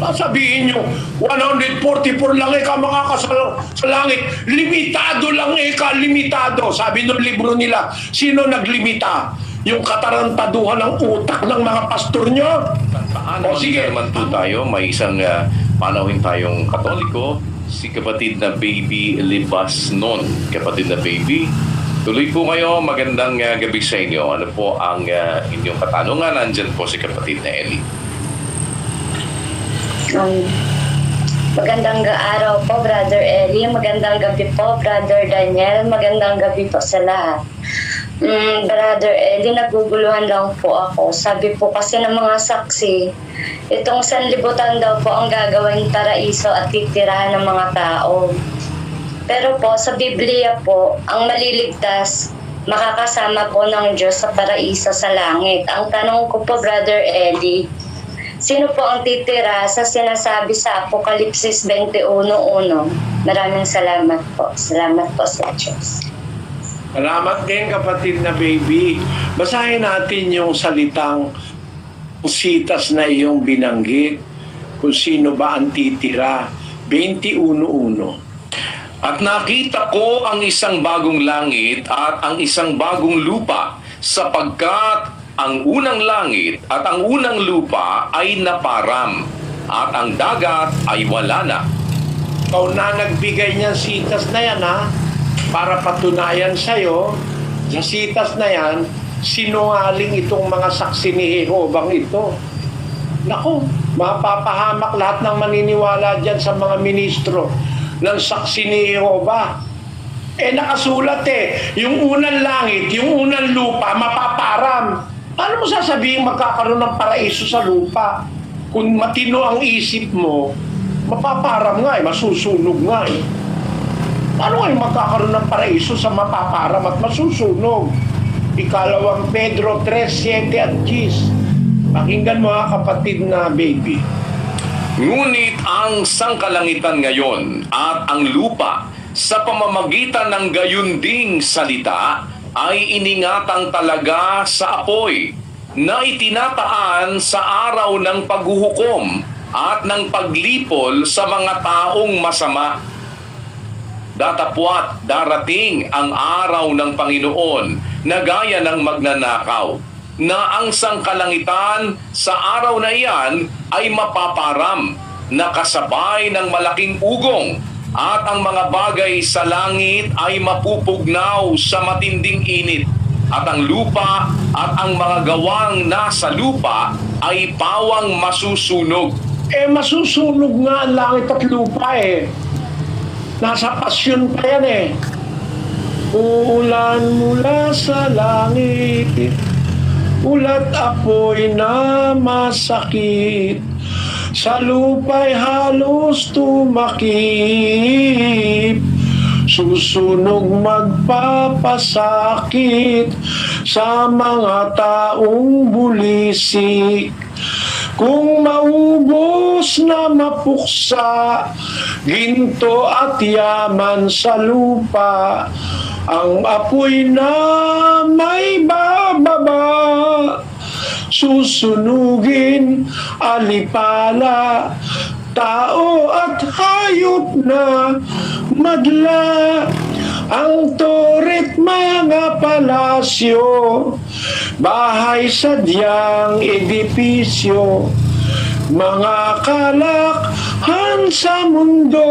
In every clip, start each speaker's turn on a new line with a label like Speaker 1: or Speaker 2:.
Speaker 1: Sasabihin nyo, 144 lang ika makakasal sa langit. Limitado lang ika, limitado. Sabi ng libro nila, sino naglimita? Yung katarantaduhan ng utak ng mga pastor nyo?
Speaker 2: Paano naman po tayo? May isang panawin tayong Katoliko, si kapatid na Baby Libasnon. Kapatid na Baby, tuloy po kayo. Magandang gabi sa inyo. Ano po ang inyong katanungan? Nandyan po si kapatid na Ellie.
Speaker 3: Magandang araw po, Brother Eli. Magandang gabi po, Brother Daniel. Magandang gabi po sa lahat. Brother Eli, naguguluhan lang po ako. Sabi po kasi ng mga saksi, itong sanlibutan daw po ang gagawing paraiso at titirahan ng mga tao. Pero po, sa Biblia po, ang maliligtas, makakasama po ng Diyos sa paraiso sa langit. Ang tanong ko po, Brother Eli, sino po ang titira sa sinasabi sa Apokalipsis 21:1? Maraming salamat po. Salamat po sa Diyos.
Speaker 1: Salamat din kapatid na Baby. Basahin natin yung salitang sitas na iyong binanggit. Kung sino ba ang titira. 21:1.
Speaker 2: At nakita ko ang isang bagong langit at ang isang bagong lupa, sapagkat ang unang langit at ang unang lupa ay naparam, at ang dagat ay wala na.
Speaker 1: Ikaw na nagbigay niyan sitas na yan, ha? Para patunayan sa'yo, sa sitas na yan, sinungaling itong mga saksi ni Jehovah ito. Naku, mapapahamak lahat ng maniniwala dyan sa mga ministro ng saksi ni Jehovah. Nakasulat yung unang langit, yung unang lupa, mapaparam. Paano mo sasabihin magkakaroon ng paraiso sa lupa? Kung matino ang isip mo, mapaparam nga masusunog nga Paano nga magkakaroon ng paraiso sa mapaparam at masusunog? Ikalawang Pedro 3:7 at 10. Pakinggan mo kapatid na Baby.
Speaker 2: Ngunit ang sangkalangitan ngayon at ang lupa sa pamamagitan ng gayunding salita ay iningatang talaga sa apoy na itinataan sa araw ng paghuhukom at ng paglipol sa mga taong masama. Datapwat darating ang araw ng Panginoon na gaya ng magnanakaw, na ang sangkalangitan sa araw na iyan ay mapaparam, na kasabay ng malaking ugong, at ang mga bagay sa langit ay mapupugnaw sa matinding init, at ang lupa at ang mga gawang nasa lupa ay pawang masusunog.
Speaker 1: Masusunog nga ang langit at lupa Nasa pasyon pa yan Uulan mula sa langit, ulat apoy na masakit, sa lupa'y halos tumakip, susunog magpapasakit sa mga taong bulisik. Kung maubos na mapuksa, ginto at yaman sa lupa, ang apoy na may bababa, susunugin alipala, tao at hayop na madla. Ang torit mga palasyo, bahay sadyang edipisyo, mga kalakhan sa mundo,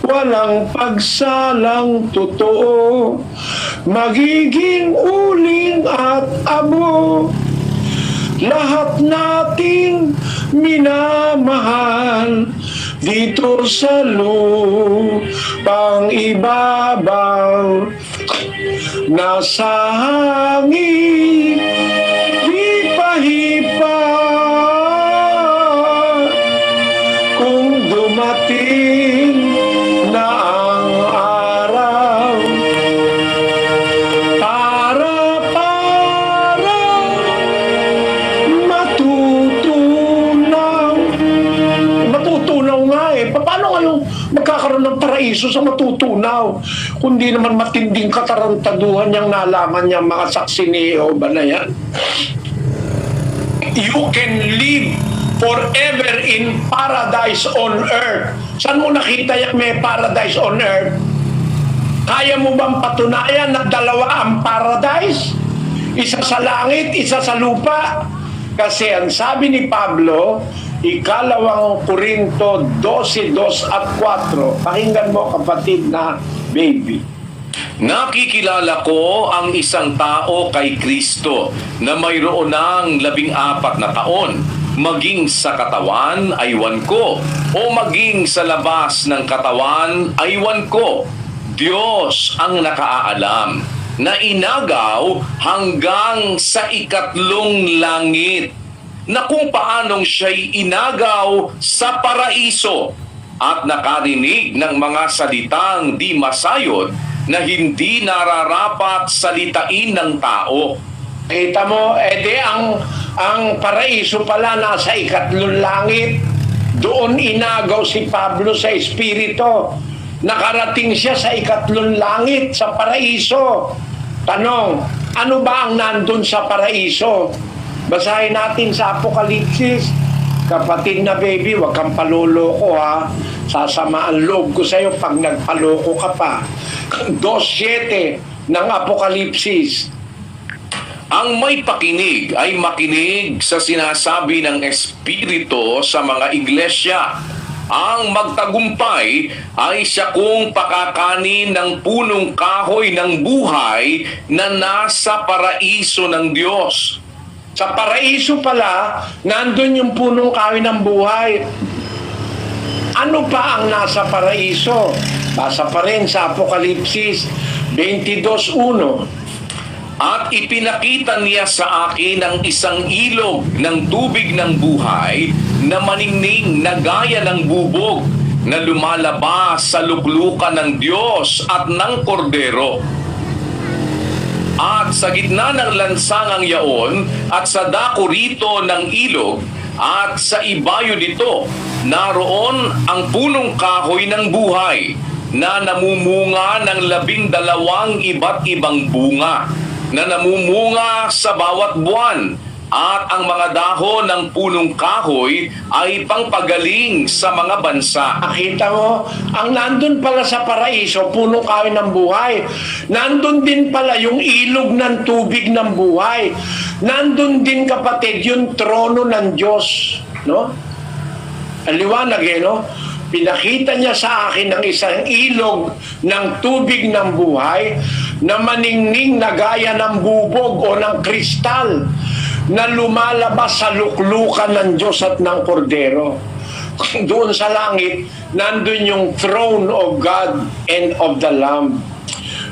Speaker 1: walang pagsalang totoo, magiging uling at abo. Lahat nating minamahal dito sa lupang ibabaw, nasa hangin hipa-hipa. Kung dumating na ang araw para matutunaw nga paano kayong magkakaroon ng paraiso sa matutunaw, kundi naman matinding katarantaduhan niyang nalaman niyang mga saksi ni Jehovah na yan. You can live forever in paradise on earth. Saan mo nakita yung may paradise on earth? Kaya mo bang patunayan na dalawa ang paradise? Isa sa langit, isa sa lupa? Kasi ang sabi ni Pablo, ikalawang Korinto 12:2 at 4. Pakinggan mo kapatid na baby.
Speaker 2: Nakikilala ko ang isang tao kay Kristo na mayroon ng 14 na taon. Maging sa katawan, aywan ko. O maging sa labas ng katawan, aywan ko. Diyos ang nakaalam na inagaw hanggang sa ikatlong langit, na kung paanong siya'y inagaw sa paraiso at nakarinig ng mga salitang di masayod na hindi nararapat salitain ng tao.
Speaker 1: Kita mo, edi ang paraiso pala nasa ikatlong langit. Doon inagaw si Pablo sa Espiritu. Nakarating siya sa ikatlong langit, sa paraiso. Tanong, ano ba ang nandun sa paraiso? Basahin natin sa Apokalipsis. Kapatid na baby, huwag kang paloloko ha. Sasama ang loob ko sa'yo pag nagpaloko ka pa. 2:7 ng Apokalipsis.
Speaker 2: Ang may pakinig ay makinig sa sinasabi ng Espiritu sa mga iglesia. Ang magtagumpay ay siya kung pakakanin ng punong kahoy ng buhay na nasa paraiso ng Diyos.
Speaker 1: Sa paraiso pala, nandun yung punong kahoy ng buhay. Ano pa ang nasa paraiso? Basa pa rin sa Apokalipsis 22:1.
Speaker 2: At ipinakita niya sa akin ang isang ilog ng tubig ng buhay na maningning na gaya ng bubog na lumalabas sa luklukan ng Diyos at ng Kordero. At sa gitna ng lansangang yaon at sa dako rito ng ilog at sa ibayo nito, naroon ang punong kahoy ng buhay na namumunga ng 12 iba't ibang bunga na namumunga sa bawat buwan, at ang mga dahon ng punong kahoy ay pangpagaling sa mga bansa.
Speaker 1: Nakita mo, ang nandun pala sa paraiso, punong kahoy ng buhay. Nandun din pala yung ilog ng tubig ng buhay. Nandun din kapatid yung trono ng Diyos. No? Ang liwanag no? Pinakita niya sa akin ng isang ilog ng tubig ng buhay na maningning na gaya ng bubog o ng kristal na lumalabas sa luklukan ng Diyos at ng Kordero. Doon sa langit, nandun yung throne of God and of the Lamb.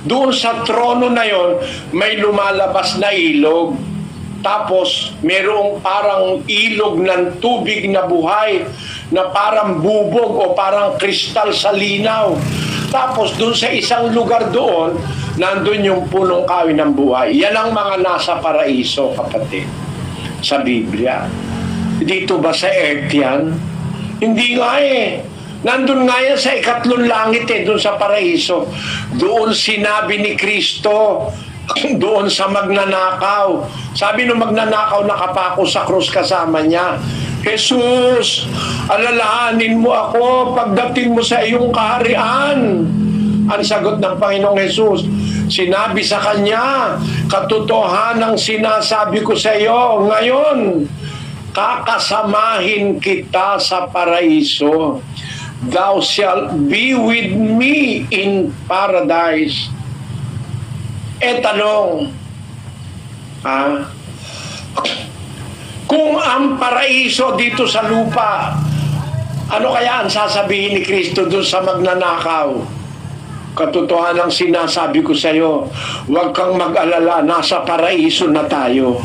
Speaker 1: Doon sa trono na yon, may lumalabas na ilog. Tapos, merong parang ilog ng tubig na buhay na parang bubog o parang kristal sa linaw. Tapos, doon sa isang lugar doon, nandun yung punong kahoy ng buhay. Yan ang mga nasa paraiso, kapatid, sa Biblia. Dito ba sa earth yan? Hindi nga Nandun nga yan sa ikatlong langit doon sa paraiso. Doon sinabi ni Kristo, doon sa magnanakaw. Sabi nung magnanakaw, nakapako sa krus kasama niya. Jesus, alalahanin mo ako pagdating mo sa iyong kaharian. Ang sagot ng Panginoong Jesus, sinabi sa kanya, katotohanang sinasabi ko sa iyo, ngayon, kakasamahin kita sa paraiso. Thou shalt be with me in paradise. Tanong, kung ang paraiso dito sa lupa, ano kaya ang sasabihin ni Kristo doon sa magnanakaw? Katotohanan ang sinasabi ko sa iyo, huwag kang mag-alala, nasa paraiso na tayo.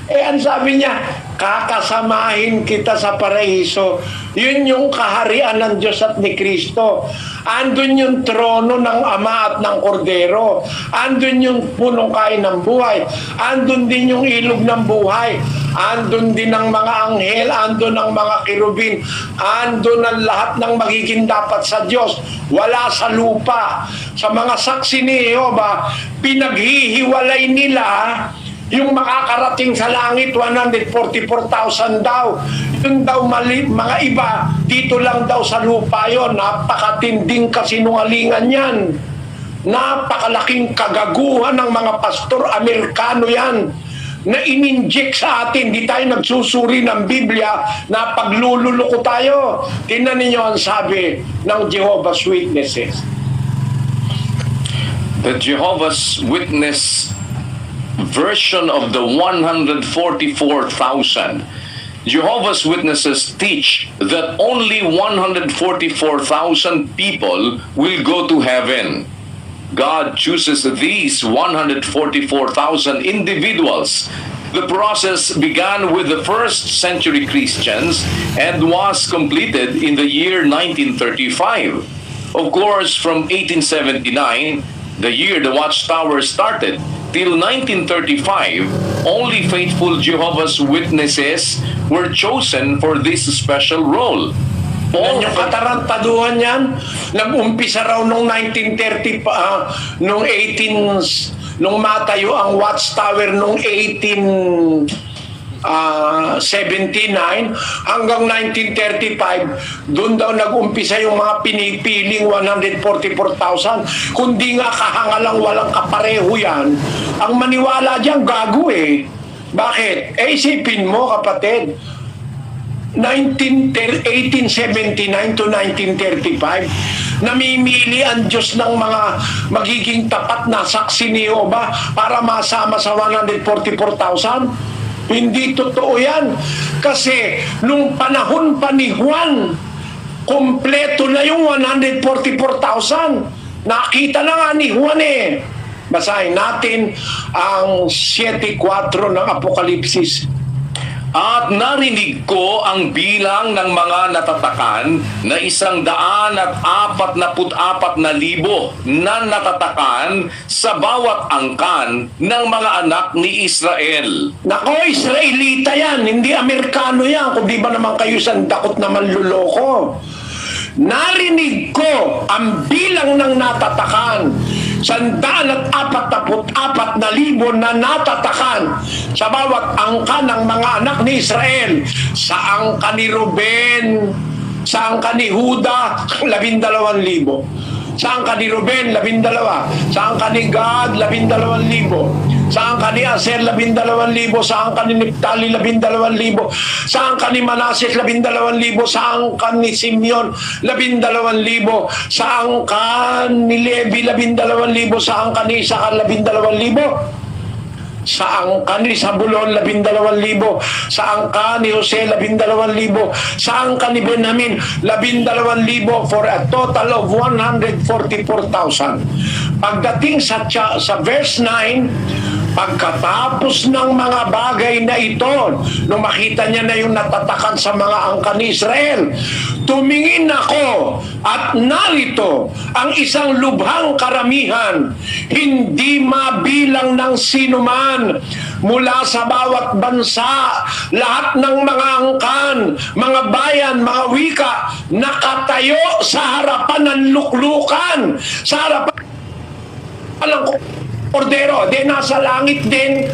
Speaker 1: Ang sabi niya, kakasamahin kita sa paraiso. Yun yung kaharian ng Diyos at ni Kristo. Andun yung trono ng Ama at ng Kordero. Andun yung punong kain ng buhay. Andun din yung ilog ng buhay. Andun din ang mga anghel. Andun ang mga kirubin. Andun ang lahat ng magiging dapat sa Diyos. Wala sa lupa. Sa mga saksi ni Jehova, pinaghihiwalay nila Yung makakarating sa langit, 144,000 daw. Yun daw mali, mga iba, dito lang daw sa lupa yun. Napakatinding kasinungalingan yan. Napakalaking kagaguhan ng mga pastor Amerikano yan na ininject sa atin. Di tayo nagsusuri ng Biblia na paglululoko tayo. Tingnan ninyo ang sabi ng Jehovah's Witnesses.
Speaker 2: The Jehovah's Witness version of the 144,000. Jehovah's Witnesses teach that only 144,000 people will go to heaven. God chooses these 144,000 individuals. The process began with the first century Christians and was completed in the year 1935. Of course, from 1879, the year the Watchtower started, till 1935, only faithful Jehovah's Witnesses were chosen for this special role.
Speaker 1: Yan yung katarantaduhan yan. Nag-umpisa raw nung 1930 pa, nung matayo ang Watchtower nung 79 hanggang 1935, doon daw nag-umpisa yung mga pinipiling 144,000. Kundi nga kahangalang walang kapareho yan, ang maniwala diyan gago eh. Bakit? Isipin mo kapatid, 1879 to 1935, namimili ang Diyos ng mga magiging tapat na saksi ni Jehovah para masama sa 144,000? Hindi totoo yan. Kasi nung panahon pa ni Juan, kompleto na yung 144,000. Nakita na nga ni Juan eh. Basahin natin ang 7:4 ng Apokalipsis.
Speaker 2: At narinig ko ang bilang ng mga natatakan na 144,000 na natatakan sa bawat angkan ng mga anak ni Israel.
Speaker 1: Nako, Israelita yan, hindi Amerikano yan. Kung di ba naman kayo sandakot na manluloko. Narinig ko ang bilang ng natatakan, 144,000 na natatakan sa bawat angka ng mga anak ni Israel. Sa angka ni Ruben, sa angka ni Huda, 12,000. Sa angka ni Ruben, 12. Sa angka ni Gad, 12,000. Sa angka ni Aser, 12,000. Sa angka ni Neptali, 12,000. Sa angka ni Manases, 12,000. Sa angka ni Simeon, 12,000. Sa angka ni Levi, 12,000. Sa angka ni Isaac, 12,000. Sa angka ni Zabulon, 12,000. Sa angka ni Jose, 12,000. Sa angka ni Benjamin, 12,000, for a total of 144,000. Pagdating sa verse 9, pagkatapos ng mga bagay na ito, nung makita niya na yung natatakan sa mga angka ni Israel, tumingin ako at narito ang isang lubhang karamihan, hindi mabilang ng sinuman, mula sa bawat bansa, lahat ng mga angkan, mga bayan, mga wika, nakatayo sa harapan ng luklukan, sa harapan ng Kordero. Di nasa langit din